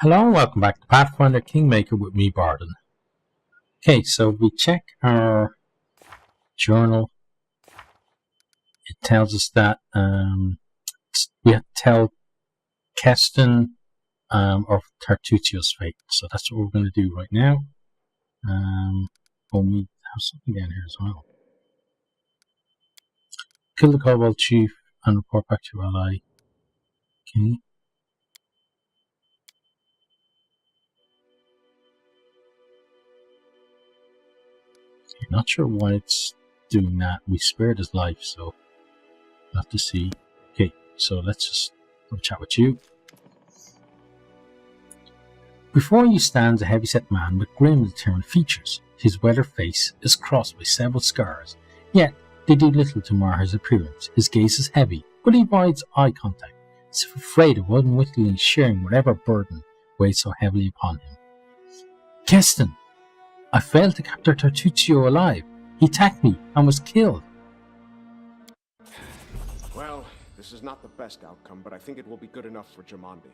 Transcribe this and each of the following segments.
Hello and welcome back to Pathfinder Kingmaker with me, Barden. Okay, so we check our journal. It tells us that we have to tell Keston of Tartuccio's fate. So that's what we're going to do right now. We have something down here as well. Kill the Kobold Chief and report back to your ally. Okay. Not sure why it's doing that. We spared his life, so we'll have to see. Okay, so let's just have a chat with you. Before you stands a heavy-set man with grim, determined features. His weathered face is crossed by several scars, yet they do little to mar his appearance. His gaze is heavy, but he avoids eye contact, as if afraid of unwittingly sharing whatever burden weighs so heavily upon him. Keston! I failed to capture Tartuccio alive. He attacked me and was killed. Well, this is not the best outcome, but I think it will be good enough for Jamandi.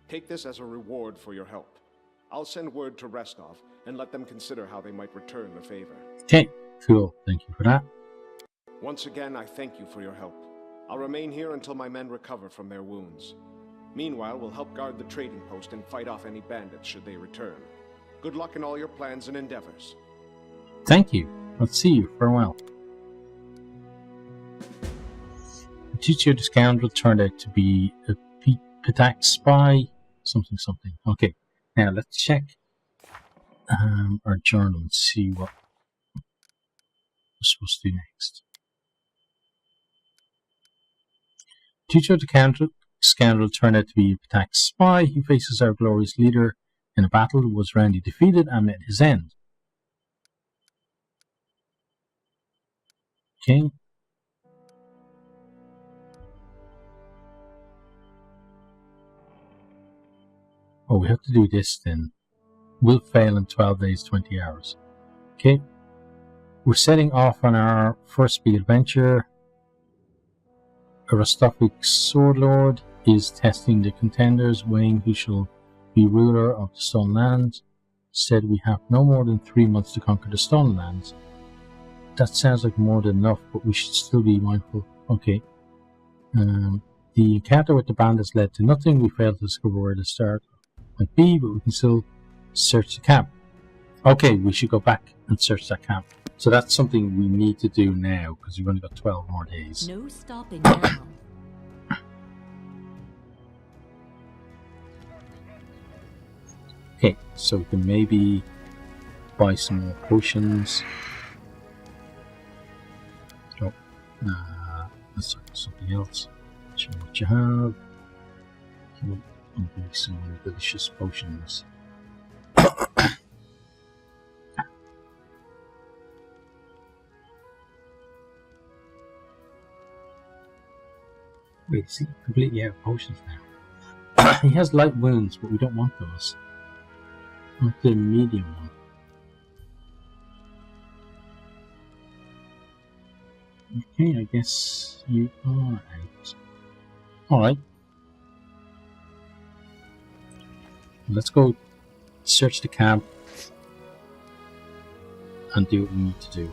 Take this as a reward for your help. I'll send word to Restov and let them consider how they might return the favor. Okay, cool. Thank you for that. Once again, I thank you for your help. I'll remain here until my men recover from their wounds. Meanwhile, we'll help guard the trading post and fight off any bandits should they return. Good luck in all your plans and endeavors. Thank you. I'll see you. Farewell. Tartuccio the scoundrel turned out to be a Patak spy. Something. Okay, now let's check our journal and see what we're supposed to do next. Tartuccio the scoundrel turned out to be a Patak spy. He faces our glorious leader in a battle, was roundly defeated and met his end. Okay. Oh, we have to do this then. Will fail in 12 days, 20 hours. Okay. We're setting off on our first big adventure. A Rostophic sword lord is testing the contenders, weighing who shall be ruler of the Stolen Lands. Said we have no more than 3 months to conquer the Stolen Lands. That sounds like more than enough, but we should still be mindful. Okay. The encounter with the bandits led to nothing. We failed to discover where to start might be, but we can still search the camp. Okay, we should go back and search that camp. So that's something we need to do now, because we've only got 12 more days. No stopping now. Okay, so we can maybe buy some more potions. Oh, let's look at something else. Show what you have. Maybe some delicious potions. Wait, is he completely out of potions now? He has light wounds, but we don't want those. Not the medium one. Okay, I guess you are out. Alright. Let's go search the camp and do what we need to do.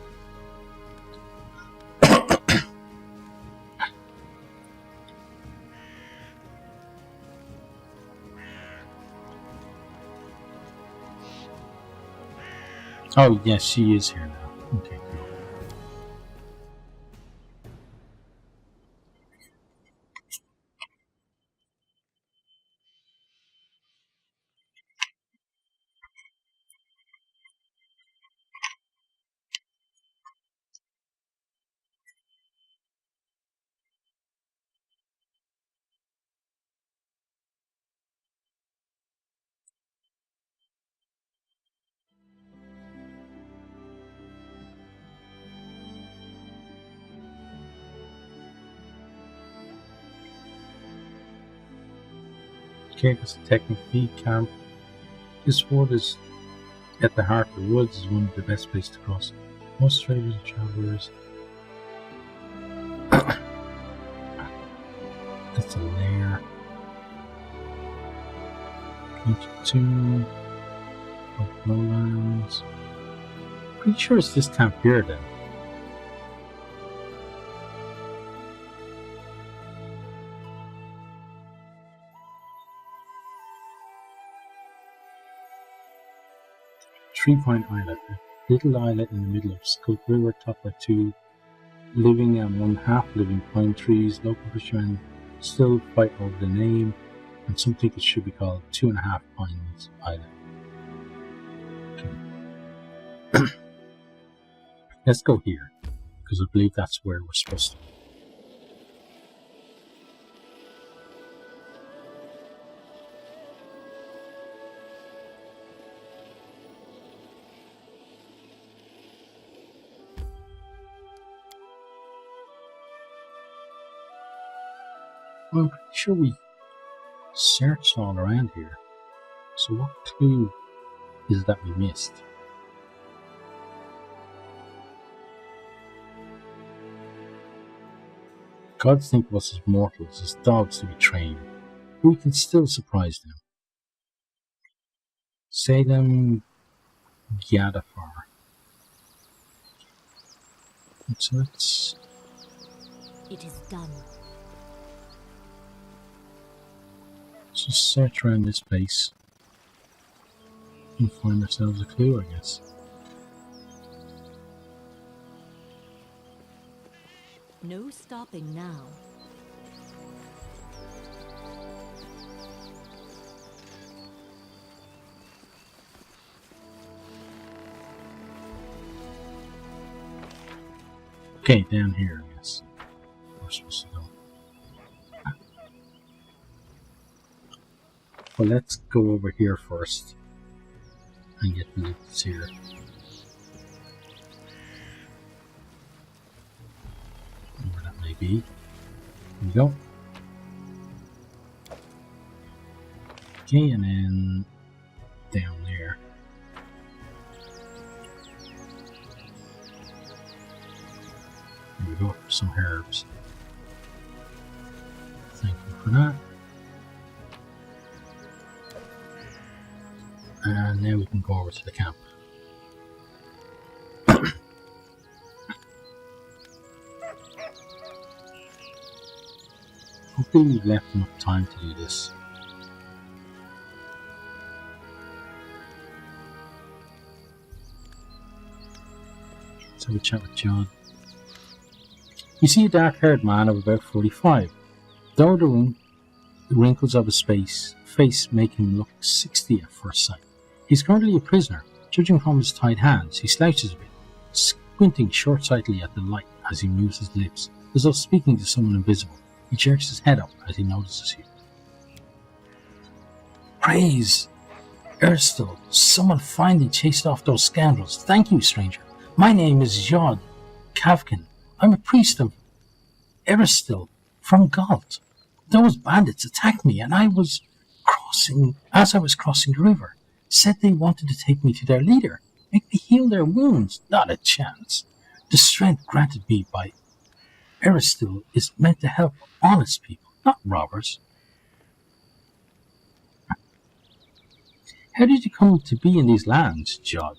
Oh, yes, she is here now. Okay, cool. Okay, this is the Technic camp. This wood is at the heart of the woods, is one of the best places to cross. Most traders and travelers. That's a lair. 22. Lowlands. Pretty sure it's this camp here then. Three-point islet. A little islet in the middle of Scoop River, topped by two living and one half-living pine trees. Local fishermen still fight over the name, and some think it should be called 2.5 Pines Island. Let's go here, because I believe that's where we're supposed to be. Well, I'm pretty sure we searched all around here. So what clue is that we missed? Gods think of us as mortals, as dogs to be trained, but we can still surprise them. Salem Giadafar. So let's... It is done. Let's just search around this place and find ourselves a clue, I guess. No stopping now. Okay, down here, I guess. We're supposed to go. Well, let's go over here first and get the loot that's here. Where that may be. Here we go. Okay, and then down there. Here we go, some herbs. Thank you for that. And now we can go over to the camp. Hopefully we've left enough time to do this. Let's have a chat with John. You see a dark-haired man of about 45. Though the wrinkles of his face make him look 60 at first sight. He's currently a prisoner. Judging from his tied hands, he slouches a bit, squinting short-sightedly at the light as he moves his lips, as though speaking to someone invisible. He jerks his head up as he notices you. Praise! Erstil, someone finally chased off those scoundrels. Thank you, stranger. My name is Yod Kavkin. I'm a priest of Erstil from Galt. Those bandits attacked me, and as I was crossing the river, said they wanted to take me to their leader, make me heal their wounds. Not a chance. The strength granted me by Eristil is meant to help honest people, not robbers. How did you come to be in these lands, Jod?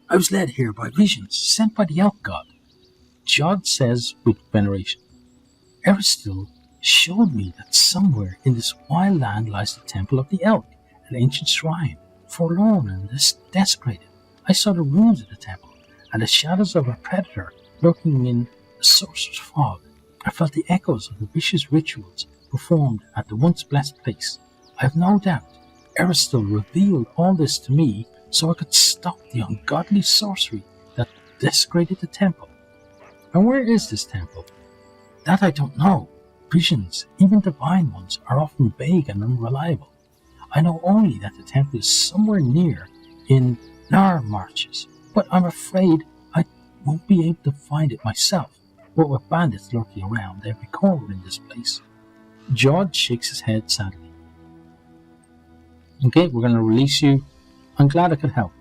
I was led here by visions, sent by the elk god. Jod says with veneration, Eristil showed me that somewhere in this wild land lies the temple of the elk, an ancient shrine, forlorn and desecrated. I saw the ruins of the temple, and the shadows of a predator lurking in a sorcerer's fog. I felt the echoes of the vicious rituals performed at the once blessed place. I have no doubt Eristil revealed all this to me so I could stop the ungodly sorcery that desecrated the temple. And where is this temple? That I don't know. Visions, even divine ones, are often vague and unreliable. I know only that the temple is somewhere near in Nar Marches, but I'm afraid I won't be able to find it myself, what with bandits lurking around every corner in this place. Jod shakes his head sadly. Okay, we're going to release you. I'm glad I could help.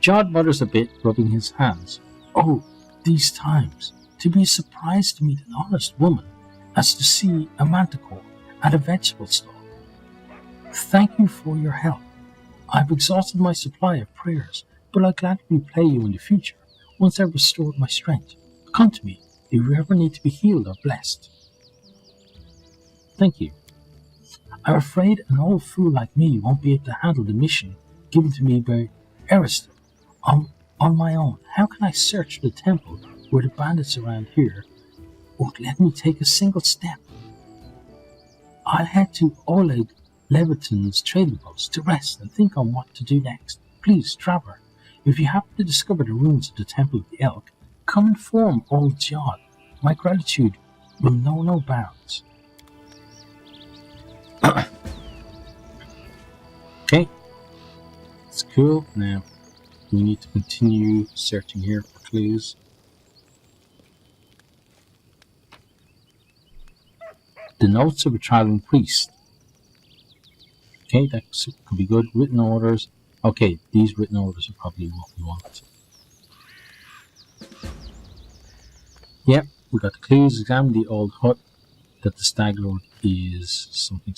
Jod mutters a bit, rubbing his hands. Oh, these times, to be surprised to meet an honest woman as to see a manticore at a vegetable stall. Thank you for your help. I've exhausted my supply of prayers, but I'll gladly repay you in the future, once I've restored my strength. Come to me if you ever need to be healed or blessed. Thank you. I'm afraid an old fool like me won't be able to handle the mission given to me by Ariston on my own. How can I search the temple where the bandits around here won't let me take a single step? I'll head to Oleg Leviton's trading post to rest and think on what to do next. Please, traveller, if you happen to discover the ruins of the Temple of the Elk, come inform old John. My gratitude will know no bounds. Okay, it's cool. Now we need to continue searching here for clues. The notes of a traveling priest. Okay, that could be good. Written orders. Okay, these written orders are probably what we want. Yep, we got the clues. Examine the old hut that the stag lord is something.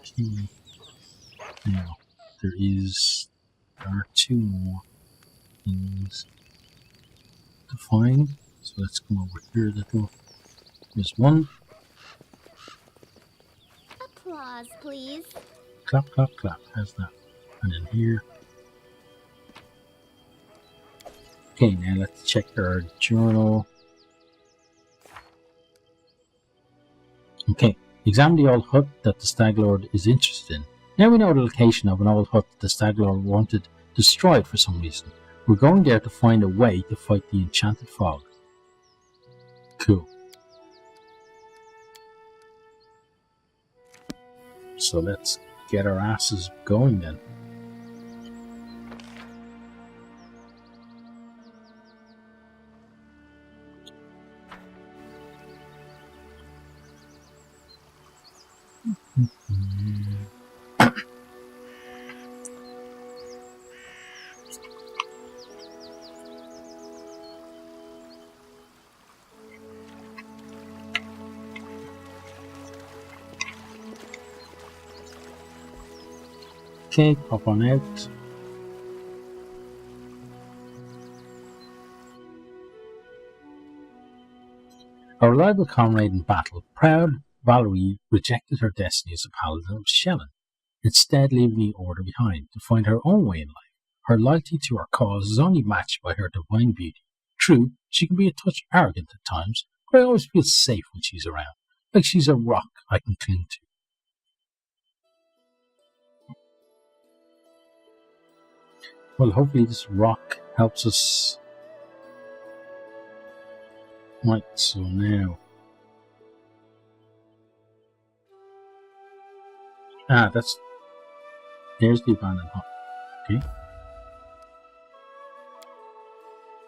Okay. Now, there are two more things to find. So let's come over here. There's one. Applause, please. Clap, clap, clap. How's that? And then here. Okay, now let's check our journal. Okay, examine the old hut that the stag lord is interested in. Now we know the location of an old hut that the stag lord wanted destroyed for some reason. We're going there to find a way to fight the enchanted fog. Cool. So let's get our asses going then. Okay, pop on out. A reliable comrade in battle, proud Valerie rejected her destiny as a paladin of Shelyn, instead leaving the order behind to find her own way in life. Her loyalty to her cause is only matched by her divine beauty. True, she can be a touch arrogant at times, but I always feel safe when she's around, like she's a rock I can cling to. Well, hopefully this rock helps us. Right, so now. There's the abandoned hut. Okay.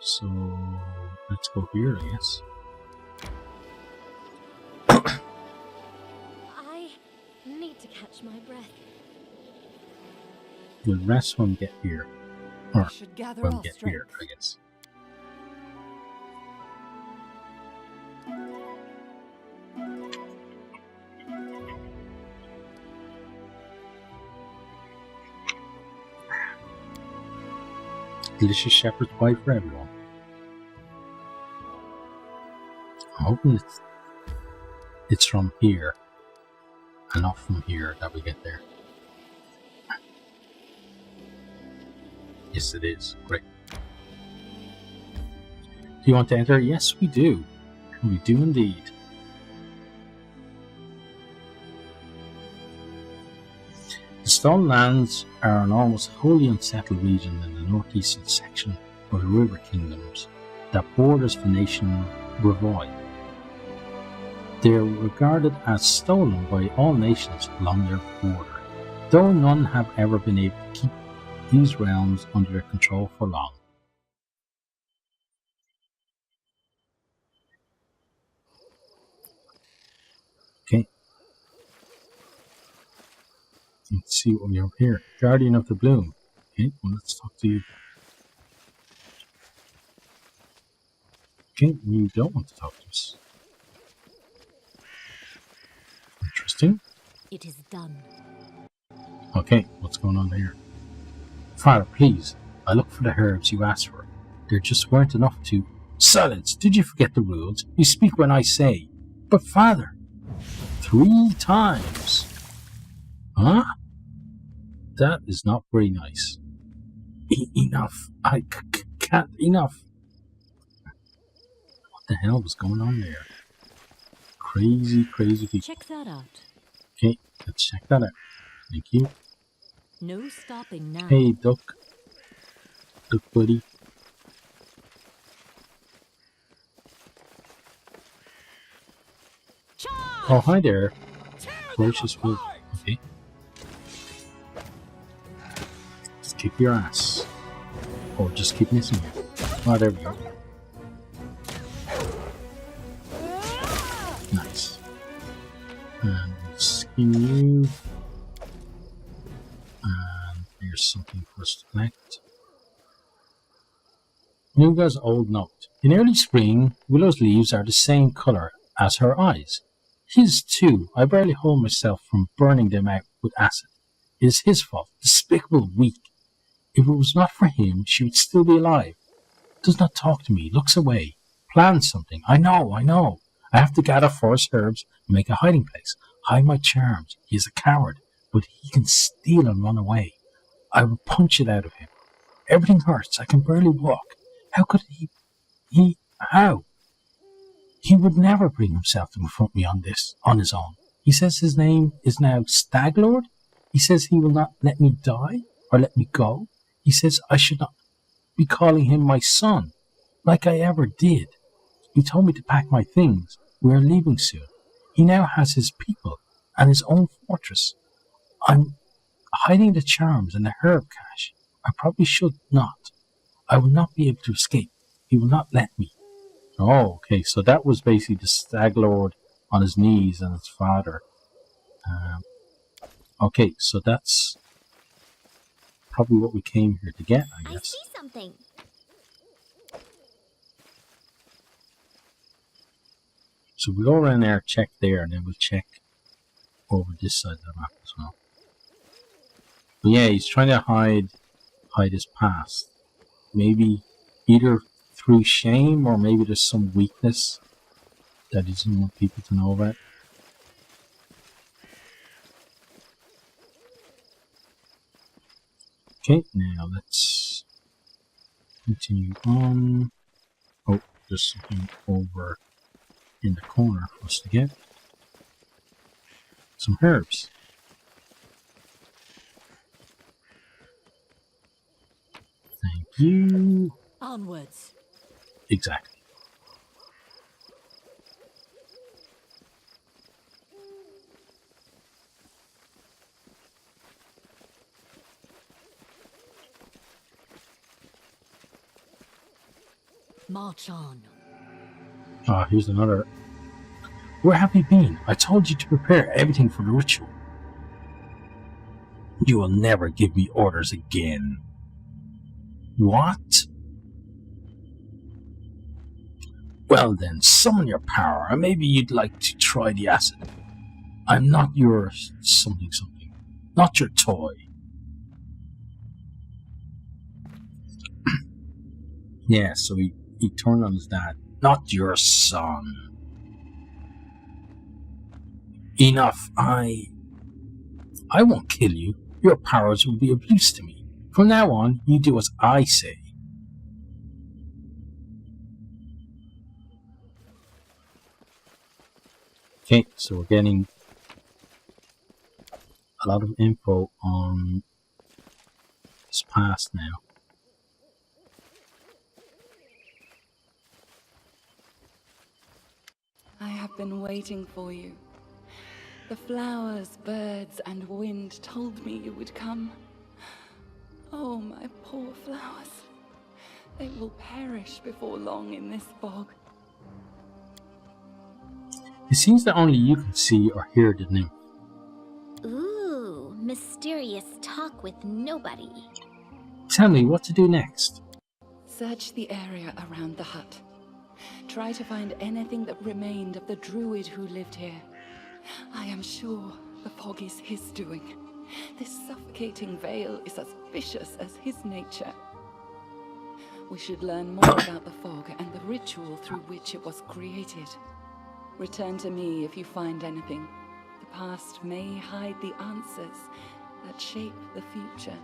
So, let's go here, I guess. I need to catch my breath. We'll rest when we get here. Or should gather when we all get strength. here, I guess. Delicious shepherd's pie for everyone. I'm hoping it's from here and not from here that we get there. Yes, it is. Great. Do you want to enter? Yes, we do. We do indeed. The Stone Lands are an almost wholly unsettled region in the northeastern section of the River Kingdoms that borders the nation Ravoy. They are regarded as stolen by all nations along their border, though none have ever been able to keep these realms under their control for long. Okay. Let's see what we have here. Guardian of the Bloom. Okay, well, let's talk to you. Okay, you don't want to talk to us. Interesting. It is done. Okay, what's going on there? Father, please. I looked for the herbs you asked for. There just weren't enough to... Silence! Did you forget the rules? You speak when I say. But Father... 3 times! Huh? That is not very nice. Enough. I can't. Enough. What the hell was going on there? Crazy, crazy people. Check that out. Okay, let's check that out. Thank you. No stopping now. Hey, Duck. Duck buddy. Charge! Oh, hi there. Ferocious wolf. Okay. Just kick your ass. Or just keep missing you. Oh, there we go. Nice. And we'll skin you. And here's something for us to collect. Nuga's old note. In early spring, Willow's leaves are the same colour as her eyes. His too. I barely hold myself from burning them out with acid. It is his fault. Despicable, weak. If it was not for him, she would still be alive. Does not talk to me, looks away. Plans something. I know. I have to gather forest herbs and make a hiding place. Hide my charms. He is a coward, but he can steal and run away. I will punch it out of him. Everything hurts. I can barely walk. How could he? How? He would never bring himself to confront me on this, on his own. He says his name is now Staglord. He says he will not let me die or let me go. He says I should not be calling him my son, like I ever did. He told me to pack my things. We are leaving soon. He now has his people and his own fortress. I'm hiding the charms and the herb cache. I probably should not. I will not be able to escape. He will not let me. Oh, okay, so that was basically the Stag Lord on his knees and his father. Okay, so that's probably what we came here to get, I guess. I see something. So we'll go around there, check there, and then we'll check over this side of the map as well. But yeah, he's trying to hide his past. Maybe either through shame or maybe there's some weakness that he doesn't want people to know about. Okay, now let's continue on. Oh, there's something over in the corner for us to get. Some herbs. Thank you. Onwards. Exactly. March on. Ah, here's another. Where have you been? I told you to prepare everything for the ritual. You will never give me orders again. What? Well then, summon your power, and maybe you'd like to try the acid. I'm not your something. Not your toy. Yeah, so he turned on his dad. Not your son. Enough, I won't kill you. Your powers will be of use to me. From now on, you do as I say. Okay, so we're getting a lot of info on his past now. I have been waiting for you. The flowers, birds, and wind told me you would come. Oh, my poor flowers. They will perish before long in this bog. It seems that only you can see or hear the nymph. Ooh, mysterious talk with nobody. Tell me what to do next. Search the area around the hut. Try to find anything that remained of the druid who lived here. I am sure The fog is his doing. This suffocating veil is as vicious as his nature. We should learn more about the fog and the ritual through which it was created. Return to me if you find anything. The past may hide the answers that shape the future.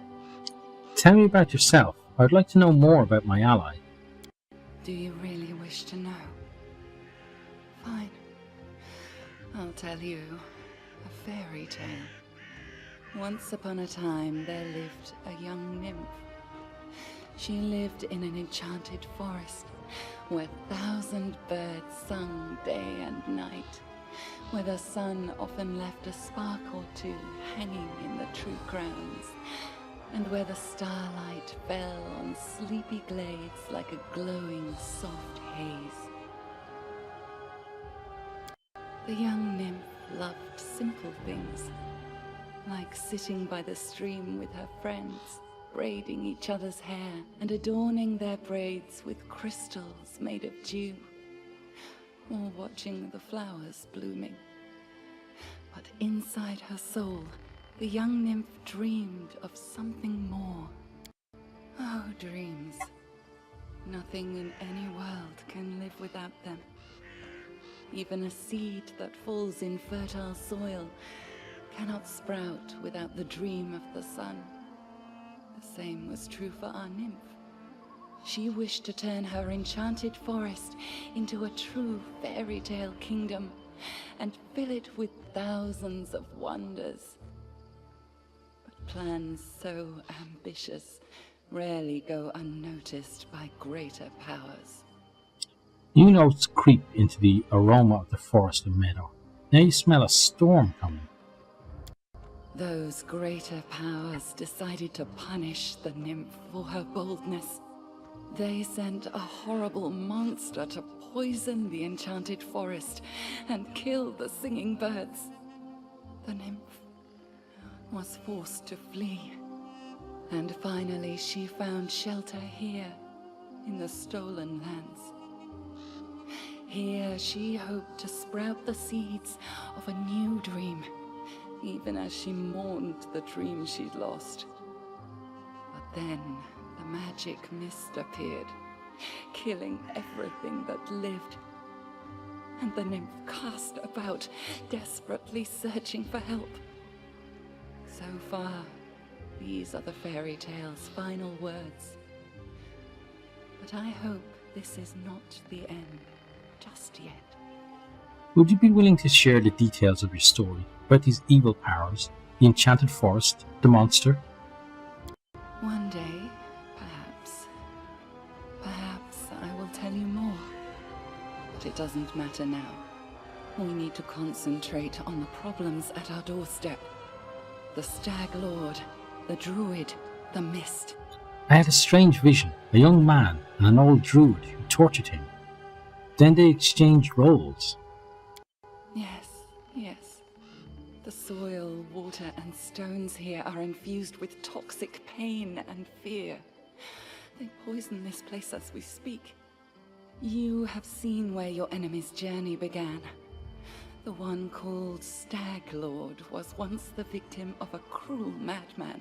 Tell me about yourself. I'd like to know more about my ally. Do you really wish to know? Fine. I'll tell you a fairy tale. Once upon a time, there lived a young nymph. She lived in an enchanted forest, where 1,000 birds sung day and night, where the sun often left a spark or two hanging in the tree crowns, and where the starlight fell on sleepy glades like a glowing soft haze. The young nymph loved simple things, like sitting by the stream with her friends, braiding each other's hair and adorning their braids with crystals made of dew, or watching the flowers blooming. But inside her soul, the young nymph dreamed of something more. Oh, dreams. Nothing in any world can live without them. Even a seed that falls in fertile soil cannot sprout without the dream of the sun. The same was true for our nymph. She wished to turn her enchanted forest into a true fairy tale kingdom and fill it with thousands of wonders. But plans so ambitious rarely go unnoticed by greater powers. New notes creep into the aroma of the forest and meadow. Now you smell a storm coming. Those greater powers decided to punish the nymph for her boldness. They sent a horrible monster to poison the enchanted forest and kill the singing birds. The nymph was forced to flee, and finally she found shelter here in the stolen lands. Here she hoped to sprout the seeds of a new dream, even as she mourned the dream she'd lost. But then the magic mist appeared, killing everything that lived. And the nymph cast about, desperately searching for help. So far, these are the fairy tale's final words. But I hope this is not the end just yet. Would you be willing to share the details of your story about these evil powers, the enchanted forest, the monster? One day, perhaps I will tell you more. But it doesn't matter now. We need to concentrate on the problems at our doorstep. The Stag Lord, the Druid, the Mist. I had a strange vision, a young man and an old druid who tortured him. Then they exchanged roles. Yes. The soil, water, and stones here are infused with toxic pain and fear. They poison this place as we speak. You have seen where your enemy's journey began. The one called Stag Lord was once the victim of a cruel madman,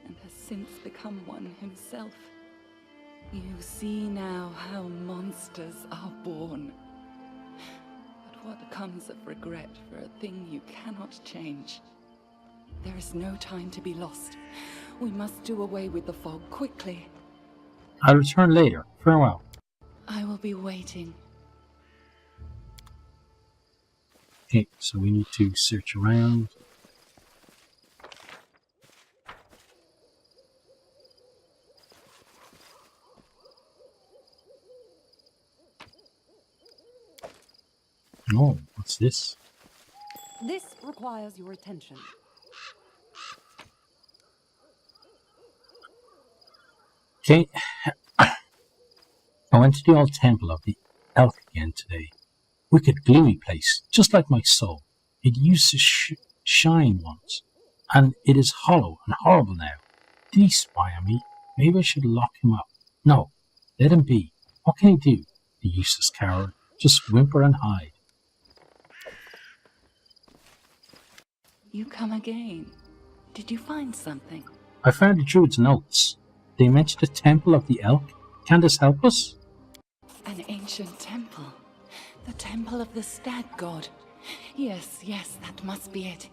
and has since become one himself. You see now how monsters are born. But what comes of regret for a thing you cannot change? There is no time to be lost. We must do away with the fog quickly. I'll return later. Farewell. I will be waiting. Okay, so we need to search around. Oh, what's this? This requires your attention. Okay. I went to the old temple of the elk again today. Wicked, gloomy place, just like my soul. It used to shine once, and it is hollow and horrible now. Did he spy on me? Maybe I should lock him up. No, let him be. What can he do? The useless coward. Just whimper and hide. You come again. Did you find something? I found the druid's notes. They mentioned the Temple of the Elk. Can this help us? An ancient temple. The temple of the stag god. Yes, that must be it.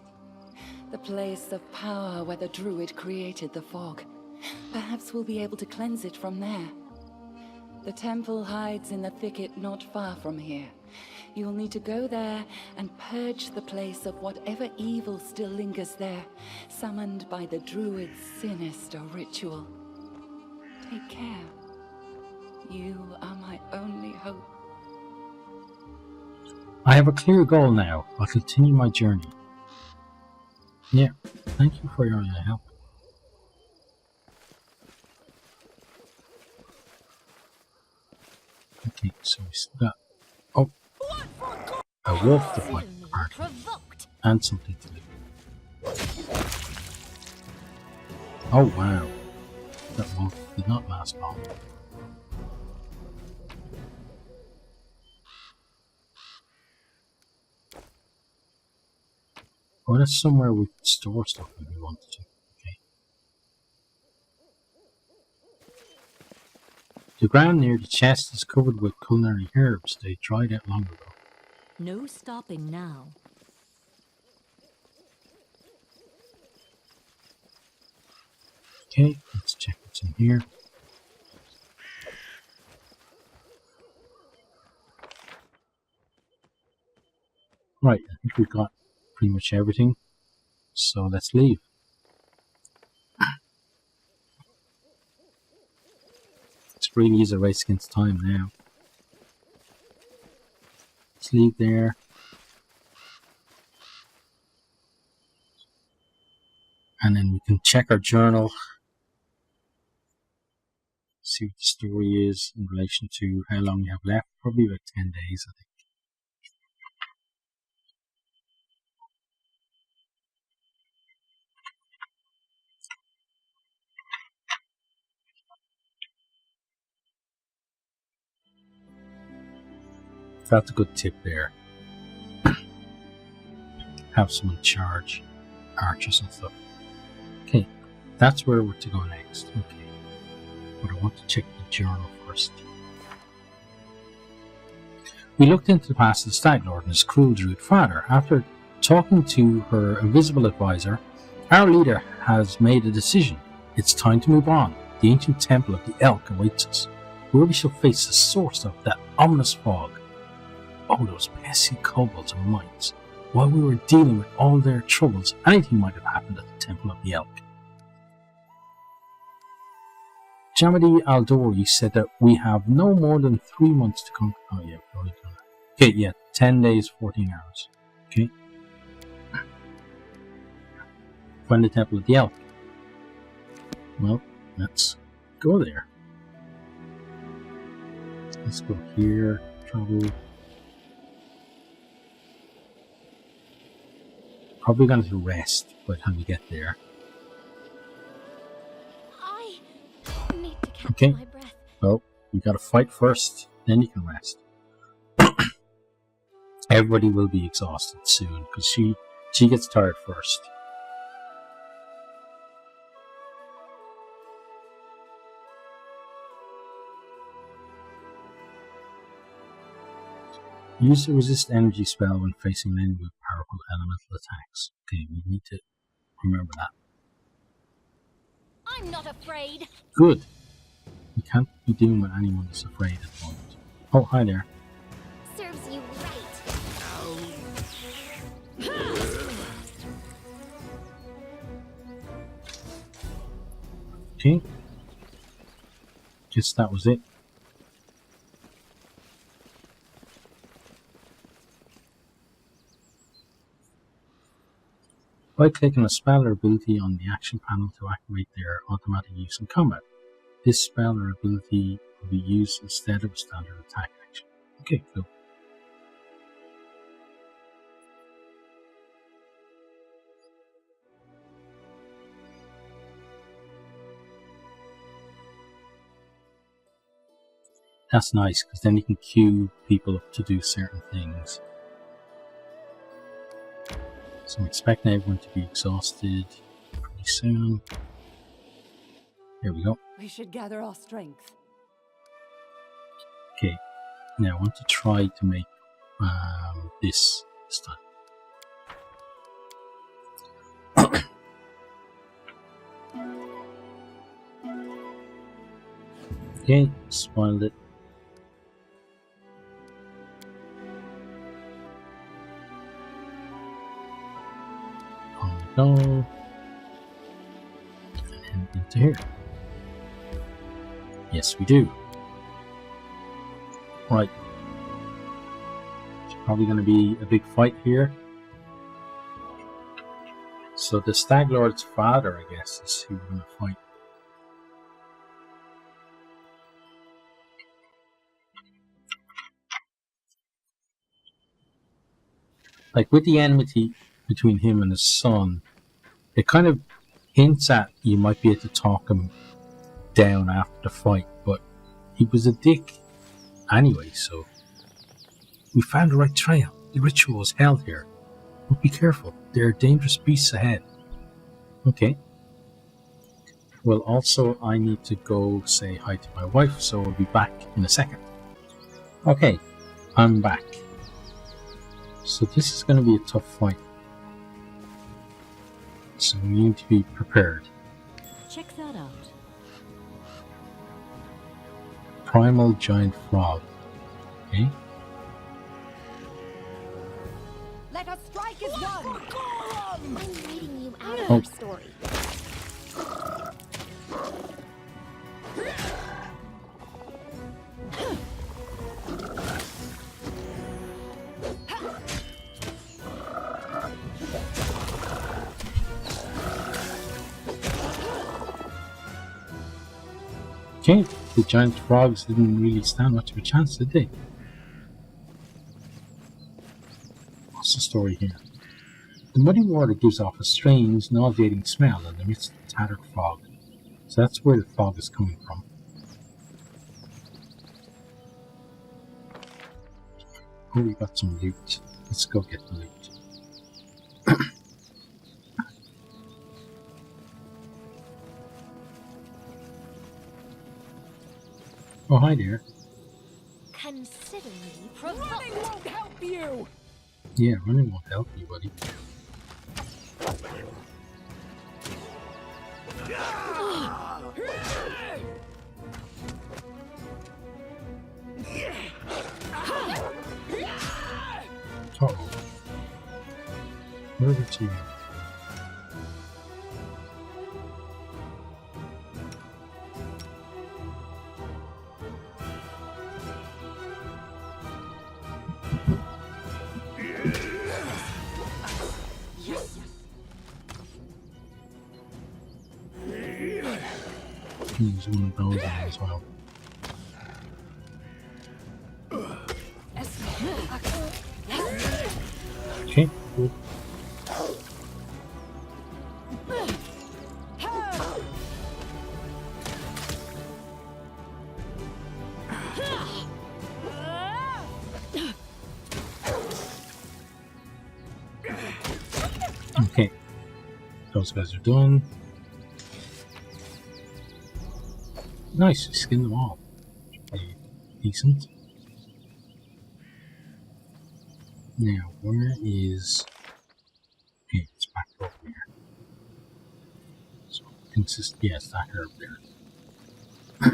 The place of power where the druid created the fog. Perhaps we'll be able to cleanse it from there. The temple hides in the thicket not far from here. You'll need to go there and purge the place of whatever evil still lingers there, summoned by the druid's sinister ritual. Take care. You are my only hope. I have a clear goal now. I'll continue my journey. Yeah, thank you for your help. Okay, so we still got a wolf to fight, and something to do. Oh wow, that wolf did not last long. Oh, that's somewhere we could store stuff if we wanted to. Okay. The ground near the chest is covered with culinary herbs. They dried out long ago. No stopping now. Okay, let's check what's in here. Right, I think we've got pretty much everything. So let's leave. It really is a race against time now. Let's leave there. And then we can check our journal. See what the story is in relation to how long we have left. Probably about 10 days, I think. That's a good tip there. Have someone charge archers and stuff. Okay, that's where we're to go next. Okay, but I want to check the journal first. We looked into the past of the Stag Lord and his cruel druid father. After talking to her invisible advisor, our leader has made a decision. It's time to move on. The ancient temple of the Elk awaits us, where we shall face the source of that ominous fog. Oh, those pesky kobolds and mites. While we were dealing with all their troubles, anything might have happened at the Temple of the Elk. Jamadi Aldori said that we have no more than 3 months to conquer. Oh yeah, we've already done that. Okay, yeah, 10 days, 14 hours. Okay. Find the Temple of the Elk. Well, let's go there. Let's go here, travel. Probably going to rest by the time we get there. I need to catch Okay. my breath. Well, you got to fight first, then you can rest. Everybody will be exhausted soon because she gets tired first. Use the resist energy spell when facing an enemy with powerful elemental attacks. Okay, we need to remember that. I'm not afraid. Good. We can't be dealing with anyone that's afraid at the moment. Oh, hi there. Serves you right. Okay. Guess that was it. By clicking a spell or ability on the action panel to activate their automatic use in combat. This spell or ability will be used instead of a standard attack action. Okay, cool. That's nice, because then you can queue people up to do certain things. So I'm expecting everyone to be exhausted pretty soon. Here we go. We should gather our strength. Okay, now I want to try to make this time. Okay, spoiled it. On we go. And into here. Yes, we do. Right. It's probably going to be a big fight here. So the Stag Lord's father, I guess, is who we're going to fight. Like with the enmity between him and his son, it kind of hints at you might be able to talk him down after the fight, but he was a dick anyway, so we found the right trail. The ritual is held here. But be careful, there are dangerous beasts ahead. Okay. Well, also I need to go say hi to my wife, so I'll be back in a second. Okay, I'm back. So this is going to be a tough fight. So we need to be prepared. Check that out. Primal giant frog. Okay. Let us strike as one! I'm reading you out of Oh. your story. Okay, the giant frogs didn't really stand much of a chance, did they? What's the story here? The muddy water gives off a strange, nauseating smell in the midst of the tattered fog. So that's where the fog is coming from. Oh, we got some loot. Let's go get the loot. Oh, hi there. Consider me Running provoked. won't help you! Yeah, running won't help you, buddy. Uh-oh. Where did you go? Use one of those as well. Okay, good. Okay, those guys are done. Nice, we skinned them all. Pretty decent. Now, where is... Okay, it's back over here. So, yeah, it's that herb there.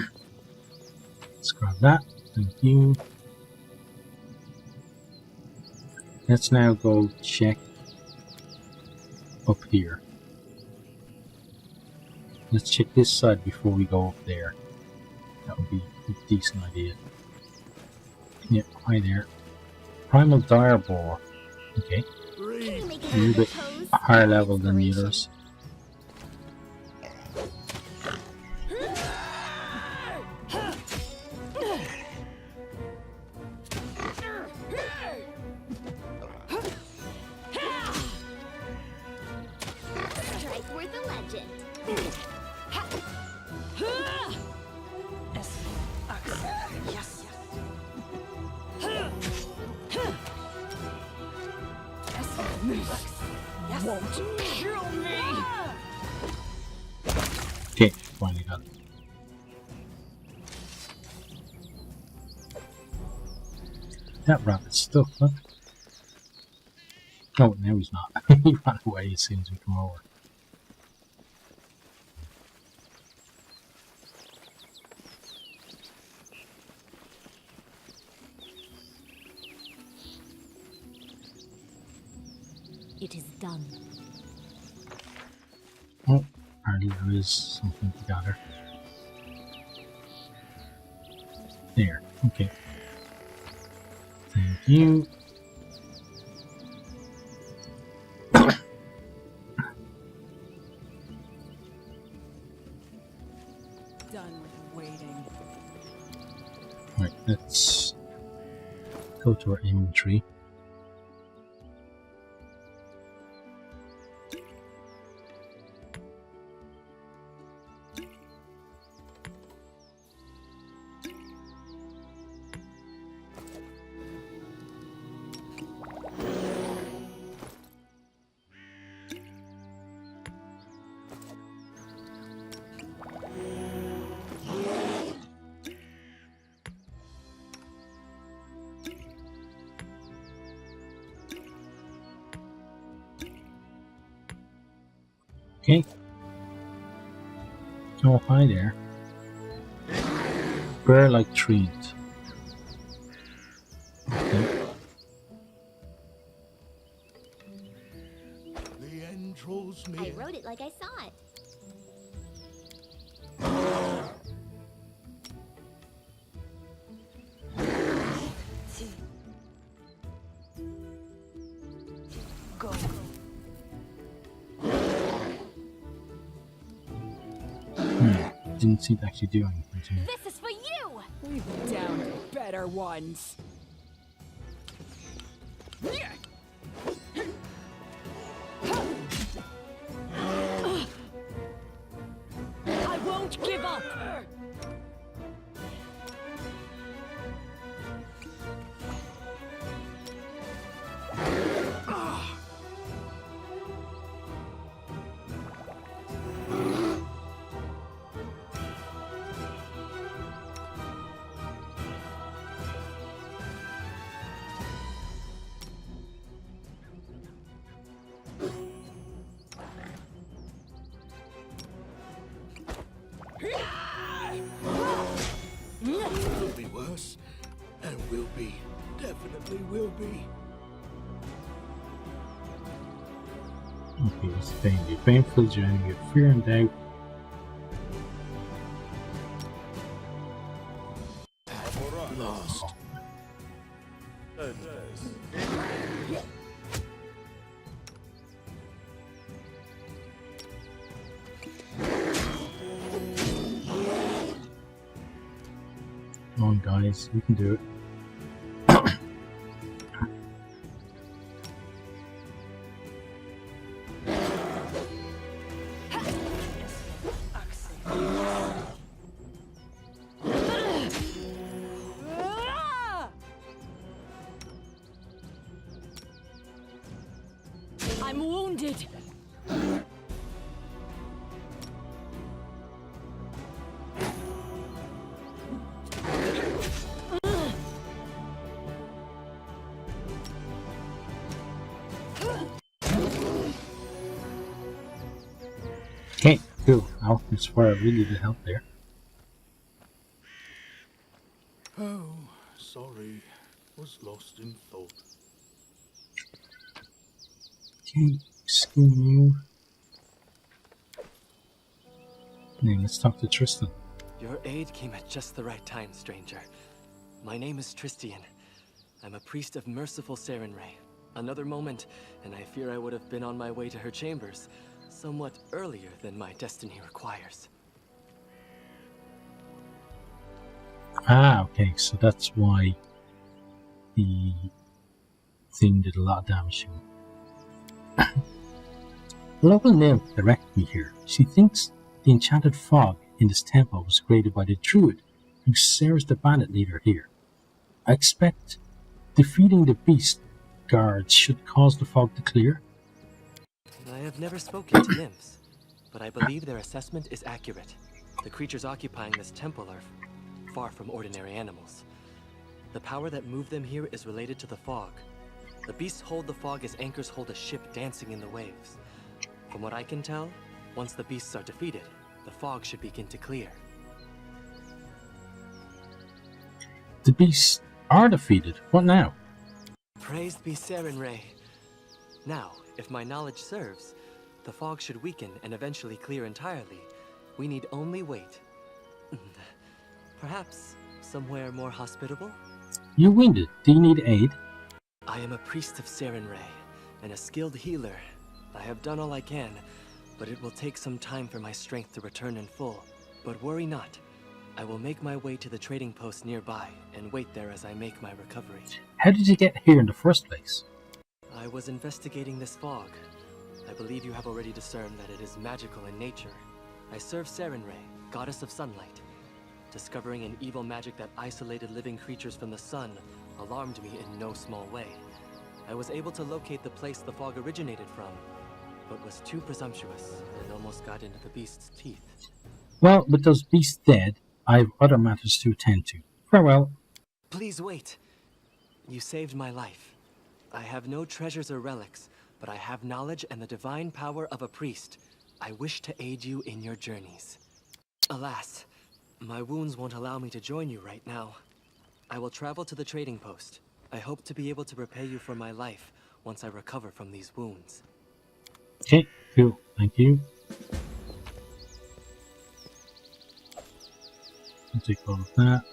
Let's grab that. Thank you. Let's now go check up here. Let's check this side before we go up there. That would be a decent idea. Yep, hi there. Primal Dire Boar. Okay, Can you make a it little bit pose? higher level than the Inspiration. others. Strike worth a legend. Yes, yes. won't kill me! Okay, finally got it. That rabbit's stuck, look. Oh, no, he's not. He ran away as soon as we come over. It is done. Oh, apparently there is something to gather. There, okay. Thank you. Done with waiting. Right, let's go to our inventory. Okay. Oh, hi there. Bear-like trees. Okay. The end draws I near. wrote it like I saw it. Go. Didn't seem to actually do anything to me. This is for you! We've downed better ones. I won't give up! Will be worse, and will be. Definitely will be. Okay, it's pain. The pain fills your enemy with fear and doubt. Lost. Come on, guys, you can do it. I'm wounded! Okay, cool. Now, that's where I really did help there. Oh, sorry. Was lost in thought. Okay, skin you. Now, let's talk to Tristan. Your aid came at just the right time, stranger. My name is Tristian. I'm a priest of merciful Sarenrae. Another moment, and I fear I would have been on my way to her chambers, somewhat earlier than my destiny requires. Ah, okay, so that's why the thing did a lot of damage to him. A local nymph directed me here. She thinks the enchanted fog in this temple was created by the druid who serves the bandit leader here. I expect defeating the beast guards should cause the fog to clear. have never spoken to nymphs, but I believe their assessment is accurate. The creatures occupying this temple are far from ordinary animals. The power that moved them here is related to the fog. The beasts hold the fog as anchors hold a ship dancing in the waves. From what I can tell, once the beasts are defeated, the fog should begin to clear. The beasts are defeated. What now? Praised be Sarenrae. Now, if my knowledge serves, the fog should weaken and eventually clear entirely. We need only wait. Perhaps somewhere more hospitable? You're wounded. Do you need aid? I am a priest of Sarenrae, and a skilled healer. I have done all I can, but it will take some time for my strength to return in full. But worry not. I will make my way to the trading post nearby, and wait there as I make my recovery. How did you get here in the first place? I was investigating this fog. I believe you have already discerned that it is magical in nature. I serve Sarenrae, goddess of sunlight. Discovering an evil magic that isolated living creatures from the sun alarmed me in no small way. I was able to locate the place the fog originated from, but was too presumptuous and almost got into the beast's teeth. Well, with those beasts dead, I have other matters to attend to. Farewell. Please wait. You saved my life. I have no treasures or relics, but I have knowledge and the divine power of a priest. I wish to aid you in your journeys. Alas, my wounds won't allow me to join you right now. I will travel to the trading post. I hope to be able to repay you for my life once I recover from these wounds. Okay, cool. Thank you. I'll take all of that.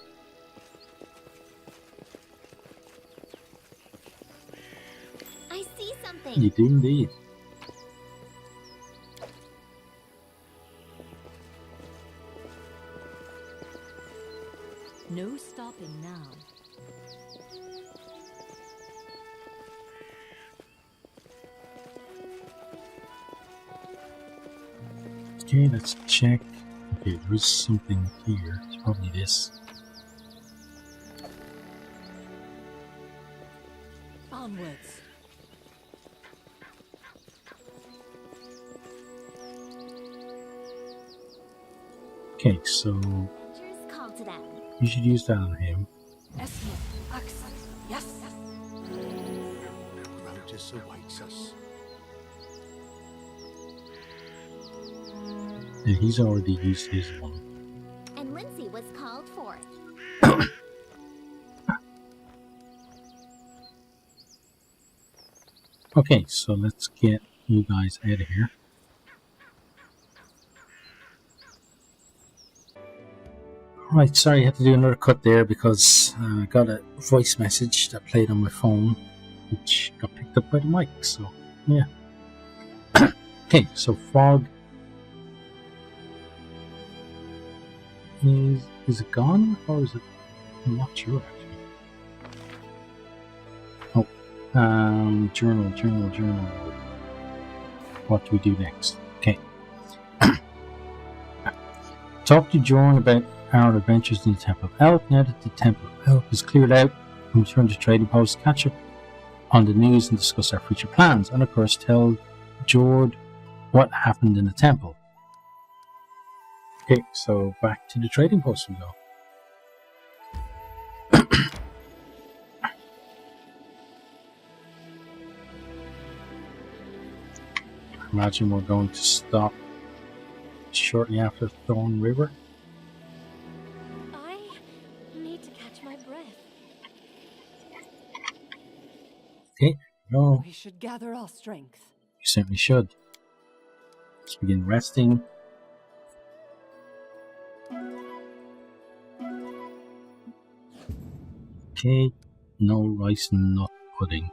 I see something. You do indeed. No stopping now. Okay, let's check. Okay, there is something here. It's probably this. Onwards. Okay, so Adventures call to them. you should use that on him. Yes. Apprentice awaits us. And he's already used his one. And Lindsay was called forth. Okay, so let's get you guys out of here. Right, sorry I had to do another cut there because I got a voice message that played on my phone, which got picked up by the mic, so yeah. Okay, so fog is it gone or is it? I'm not sure actually. Oh, journal. What do we do next? Okay. Talk to Jorn about our adventures in the Temple of Elk. Now that the Temple of Elk is cleared out and return to trading post, catch up on the news and discuss our future plans. And of course, tell Jord what happened in the temple. Okay, so back to the trading post we go. Imagine we're going to stop shortly after Thorn River. I need to catch my breath. Okay, go. We should gather our strength. You certainly should. Let's begin resting. Okay, no rice and nut pudding.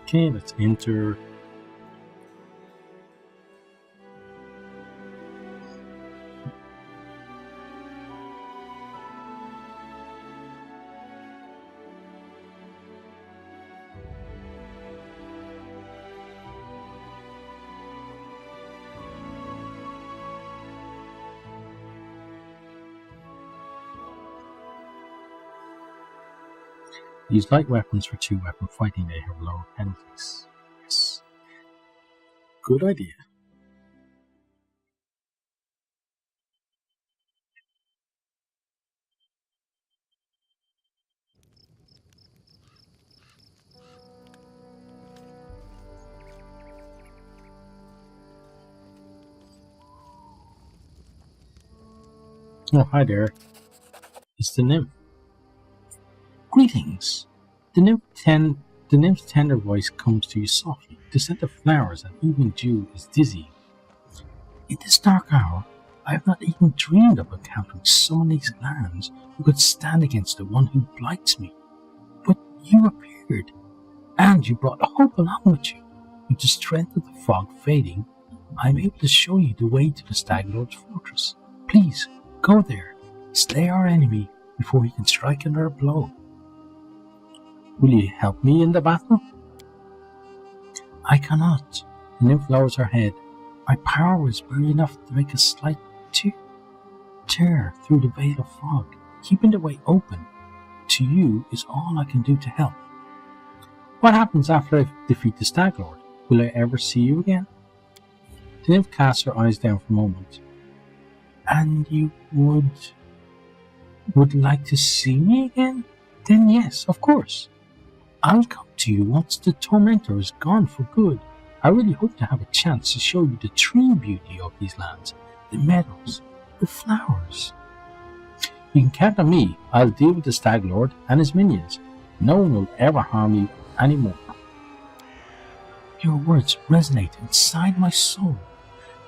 Okay, let's enter. Use light weapons for 2-weapon fighting. They have lower penalties. Yes. Good idea. Oh, hi there. It's the nymph. Greetings. The nymph's tender voice comes to you softly. The scent of flowers and evening dew is dizzying. In this dark hour, I have not even dreamed of encountering someone in these lands who could stand against the one who blights me. But you appeared, and you brought hope along with you. With the strength of the fog fading, I am able to show you the way to the Stag Lord's fortress. Please, go there, slay our enemy before he can strike another blow. Will you help me in the battle? I cannot. The nymph lowers her head. My power is barely enough to make a slight tear through the veil of fog. Keeping the way open to you is all I can do to help. What happens after I defeat the Stag Lord? Will I ever see you again? The nymph casts her eyes down for a moment. And you would like to see me again? Then yes, of course. I'll come to you once the tormentor is gone for good. I really hope to have a chance to show you the true beauty of these lands, the meadows, the flowers. You can count on me. I'll deal with the Stag Lord and his minions. No one will ever harm you anymore. Your words resonate inside my soul.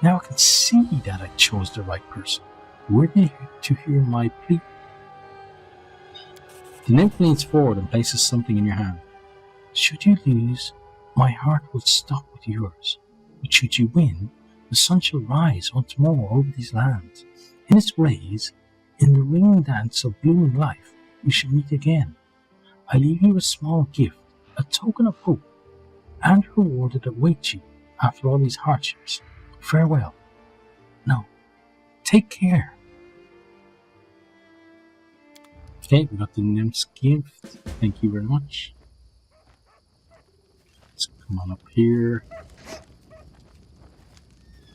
Now I can see that I chose the right person, worthy to hear my plea. The nymph leans forward and places something in your hand. Should you lose, my heart will stop with yours. But should you win, the sun shall rise once more over these lands. In its rays, in the ring dance of blooming life, we shall meet again. I leave you a small gift, a token of hope, and reward that awaits you after all these hardships. Farewell. No, take care. Okay, we got the nymph's gift. Thank you very much. Let's come on up here.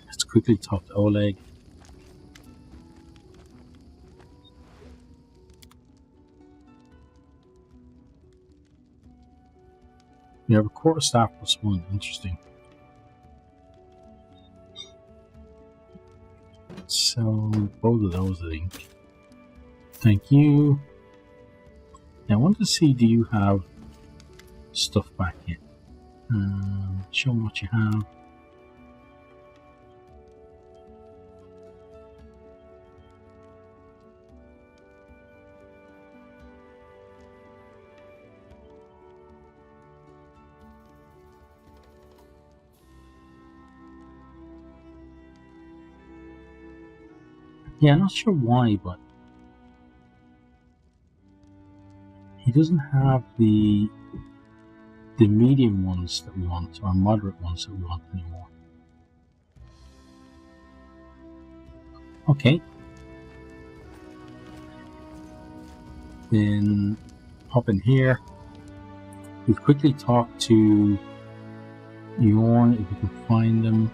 Let's quickly talk to Oleg. We have a quarterstaff +1. Interesting. So both of those, I think. Thank you. Now I want to see, do you have stuff back here? Show me what you have. Yeah, I'm not sure why, but he doesn't have the medium ones that we want, or moderate ones that we want anymore. Okay. Then pop in here. We'll quickly talk to Yorn if we can find him.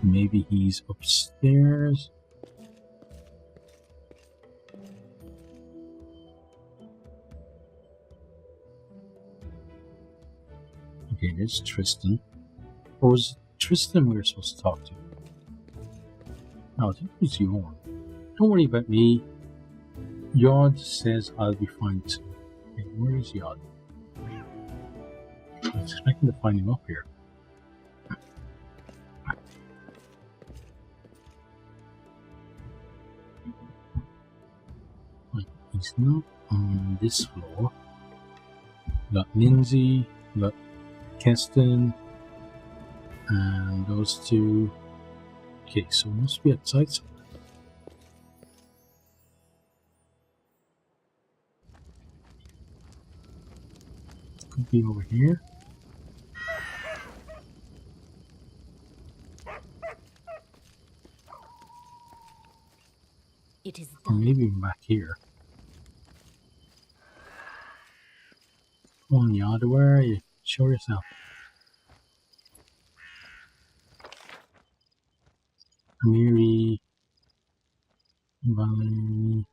Maybe he's upstairs. Okay, there's Tristan. Or was it Tristan we were supposed to talk to? No, I think it was Yorn. Don't worry about me. Yod says I'll be fine soon. Okay, where is Yod? I was expecting to find him up here. Wait, he's not on this floor. We got Lindsay, we got Keston, and those two. Okay, so it must be outside somewhere. Could be over here. It is Or done. maybe back here. One yard, where are you? Show yourself. Amiri, Valerie,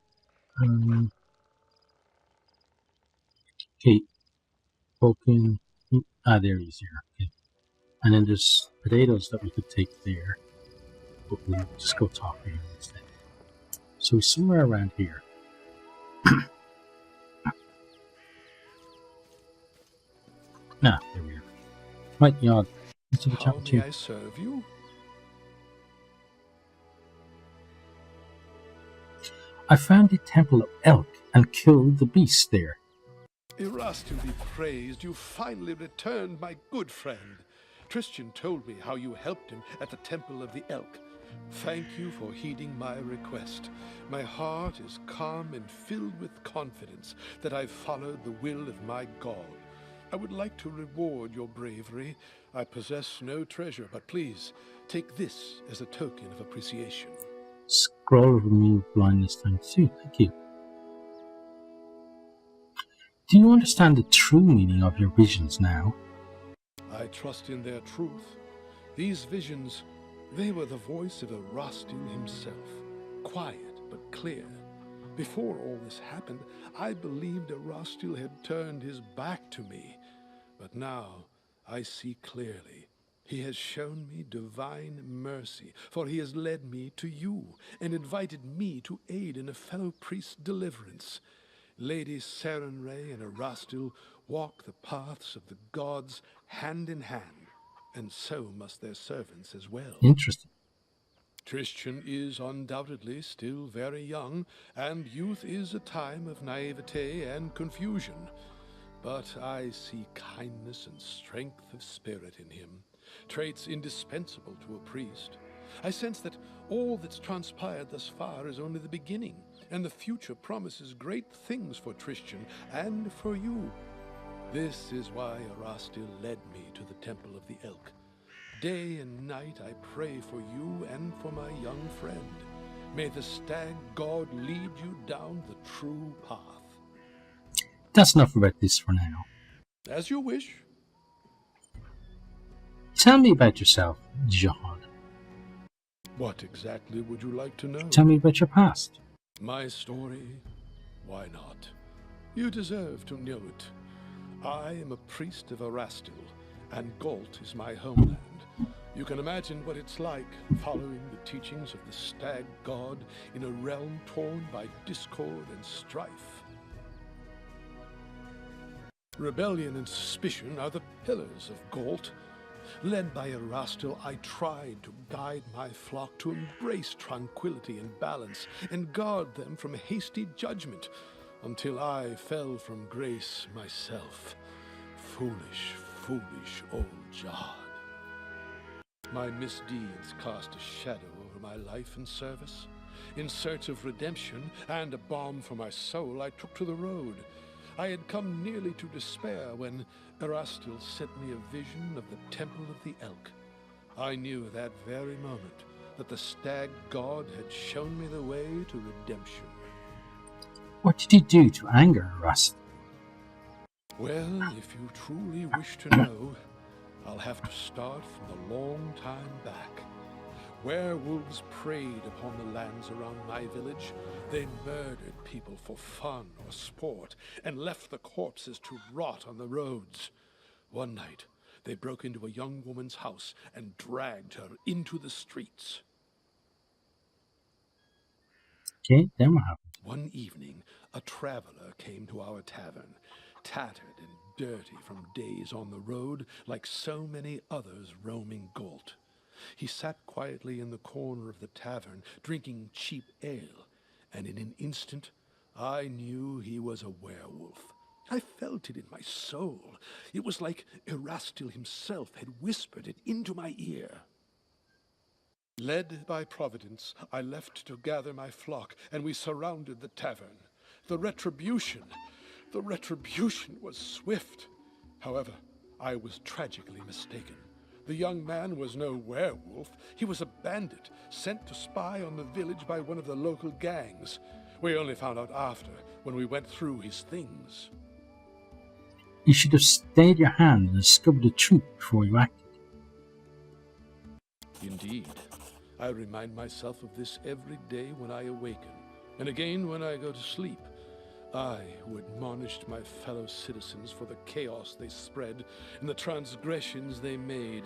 Kate, Vulcan. There he is here. Okay. And then there's potatoes that we could take there, but we'll just go talk to him instead. So he's somewhere around here. There we are. Right, Yod. Let's have a chat How with may you. I serve you? I found the Temple of Elk and killed the beast there. Erastil be praised, you finally returned, my good friend. Tristan told me how you helped him at the Temple of the Elk. Thank you for heeding my request. My heart is calm and filled with confidence that I've followed the will of my God. I would like to reward your bravery. I possess no treasure, but please, take this as a token of appreciation. Scroll remove blindness times 2. Thank you. Do you understand the true meaning of your visions now? I trust in their truth. These visions, they were the voice of Erastil himself, quiet but clear. Before all this happened, I believed Erastil had turned his back to me. But now, I see clearly. He has shown me divine mercy, for he has led me to you and invited me to aid in a fellow priest's deliverance. Lady Sarenrae and Erastil walk the paths of the gods hand in hand, and so must their servants as well. Interesting. Tristan is undoubtedly still very young, and youth is a time of naivete and confusion. But I see kindness and strength of spirit in him, traits indispensable to a priest. I sense that all that's transpired thus far is only the beginning, and the future promises great things for Tristan and for you. This is why Erastil led me to the Temple of the Elk. Day and night I pray for you and for my young friend. May the stag god lead you down the true path. That's enough about this for now. As you wish. Tell me about yourself, Jihad. What exactly would you like to know? Tell me about your past. My story? Why not? You deserve to know it. I am a priest of Erastil, and Galt is my homeland. You can imagine what it's like following the teachings of the stag god in a realm torn by discord and strife. Rebellion and suspicion are the pillars of Galt. Led by Erastil, I tried to guide my flock to embrace tranquility and balance and guard them from hasty judgment, until I fell from grace myself. Foolish, foolish old Jihad. My misdeeds cast a shadow over my life and service. In search of redemption and a balm for my soul, I took to the road. I had come nearly to despair when Erastil sent me a vision of the Temple of the Elk. I knew at that very moment that the stag god had shown me the way to redemption. What did you do to anger Rust? Well, if you truly wish to know, I'll have to start from a long time back. Werewolves preyed upon the lands around my village. They murdered people for fun or sport and left the corpses to rot on the roads. One night, they broke into a young woman's house and dragged her into the streets. Okay, then what happened? One evening, a traveler came to our tavern, tattered and dirty from days on the road, like so many others roaming Galt. He sat quietly in the corner of the tavern, drinking cheap ale, and in an instant, I knew he was a werewolf. I felt it in my soul. It was like Erastil himself had whispered it into my ear. Led by Providence, I left to gather my flock, and we surrounded the tavern. The retribution was swift. However, I was tragically mistaken. The young man was no werewolf. He was a bandit, sent to spy on the village by one of the local gangs. We only found out after, when we went through his things. You should have stayed your hand and discovered the truth before you acted. Indeed. I remind myself of this every day when I awaken, and again when I go to sleep. I, who admonished my fellow citizens for the chaos they spread and the transgressions they made,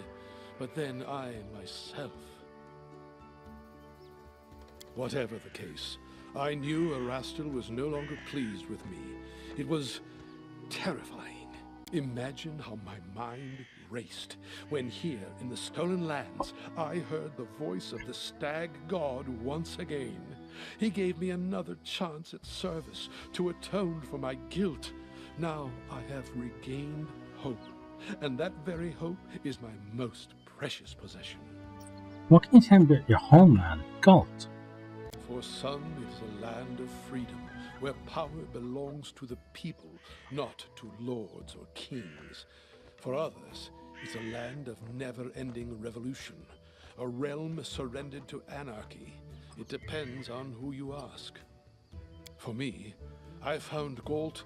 but then I myself. Whatever the case, I knew Erastil was no longer pleased with me. It was terrifying. Imagine how my mind raced when here in the Stolen Lands I heard the voice of the Stag God once again. He gave me another chance at service to atone for my guilt. Now I have regained hope, and that very hope is my most precious possession. What can you tell me about your homeland, Galt? For some, it is a land of freedom, where power belongs to the people, not to lords or kings. For others, it's a land of never-ending revolution, a realm surrendered to anarchy. It depends on who you ask. For me, I found Galt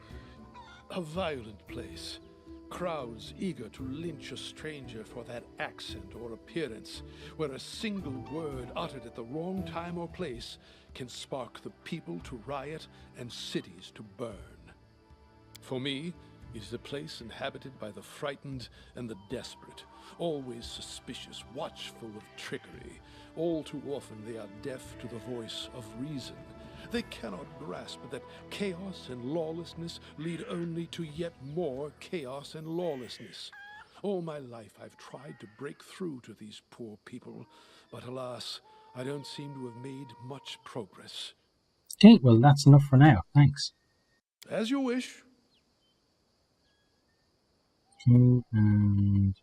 a violent place. Crowds eager to lynch a stranger for that accent or appearance, where a single word uttered at the wrong time or place can spark the people to riot and cities to burn. For me, it is a place inhabited by the frightened and the desperate, always suspicious, watchful of trickery. All too often they are deaf to the voice of reason. They cannot grasp that chaos and lawlessness lead only to yet more chaos and lawlessness. All my life I've tried to break through to these poor people, but alas, I don't seem to have made much progress. Okay, well that's enough for now, thanks. As you wish. Okay, and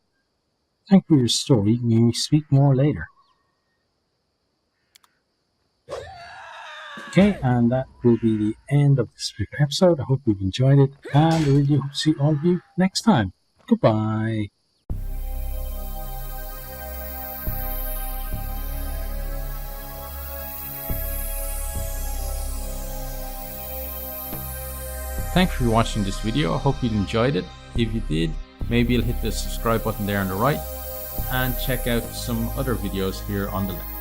thank you for your story. We will speak more later. Okay, and that will be the end of this episode. I hope you've enjoyed it, and I really hope to see all of you next time. Goodbye. Thanks for watching this video. I hope you enjoyed it. If you did, maybe you'll hit the subscribe button there on the right and check out some other videos here on the left.